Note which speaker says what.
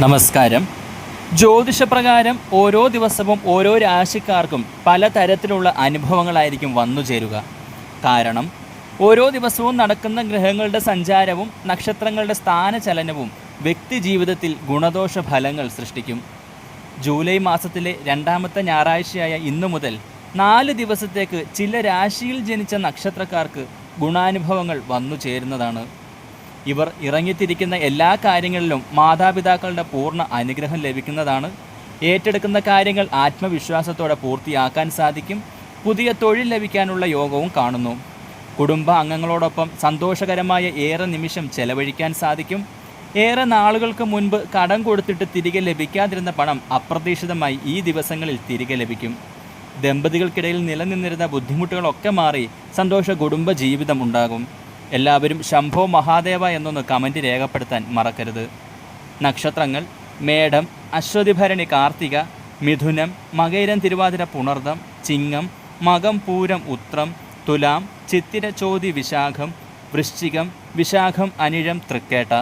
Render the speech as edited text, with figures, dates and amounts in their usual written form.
Speaker 1: നമസ്കാരം. ജ്യോതിഷപ്രകാരം ഓരോ ദിവസവും ഓരോ രാശിക്കാർക്കും പലതരത്തിലുള്ള അനുഭവങ്ങളായിരിക്കും വന്നു ചേരുക. കാരണം ഓരോ ദിവസവും നടക്കുന്ന ഗ്രഹങ്ങളുടെ സഞ്ചാരവും നക്ഷത്രങ്ങളുടെ സ്ഥാനചലനവും വ്യക്തി ജീവിതത്തിൽ ഗുണദോഷ ഫലങ്ങൾ സൃഷ്ടിക്കും. ജൂലൈ മാസത്തിലെ രണ്ടാമത്തെ ഞായറാഴ്ചയായ ഇന്നു മുതൽ 4 ദിവസത്തേക്ക് ചില രാശിയിൽ ജനിച്ച നക്ഷത്രക്കാർക്ക് ഗുണാനുഭവങ്ങൾ വന്നു ചേരുന്നതാണ്. ഇവർ ഇറങ്ങിത്തിരിക്കുന്ന എല്ലാ കാര്യങ്ങളിലും മാതാപിതാക്കളുടെ പൂർണ്ണ അനുഗ്രഹം ലഭിക്കുന്നതാണ്. ഏറ്റെടുക്കുന്ന കാര്യങ്ങൾ ആത്മവിശ്വാസത്തോടെ പൂർത്തിയാക്കാൻ സാധിക്കും. പുതിയ തൊഴിൽ ലഭിക്കാനുള്ള യോഗവും കാണുന്നു. കുടുംബ അംഗങ്ങളോടൊപ്പം സന്തോഷകരമായ ഏറെ നിമിഷം ചെലവഴിക്കാൻ സാധിക്കും. ഏറെ നാളുകൾക്ക് മുൻപ് കടം കൊടുത്തിട്ട് തിരികെ ലഭിക്കാതിരുന്ന പണം അപ്രതീക്ഷിതമായി ഈ ദിവസങ്ങളിൽ തിരികെ ലഭിക്കും. ദമ്പതികൾക്കിടയിൽ നിലനിന്നിരുന്ന ബുദ്ധിമുട്ടുകളൊക്കെ മാറി സന്തോഷ കുടുംബ ജീവിതം ഉണ്ടാകും. എല്ലാവരും ശംഭോ മഹാദേവ എന്നൊന്ന് കമൻറ്റ് രേഖപ്പെടുത്താൻ മറക്കരുത്. നക്ഷത്രങ്ങൾ: മേടം, അശ്വതി ഭരണി കാർത്തിക, മിഥുനം, മകയിരം തിരുവാതിര പുണർദം, ചിങ്ങം, മകം പൂരം ഉത്രം, തുലാം ചിത്തിര ചോതി വിശാഖം, വൃശ്ചികം വിശാഖം അനിഴം തൃക്കേട്ട.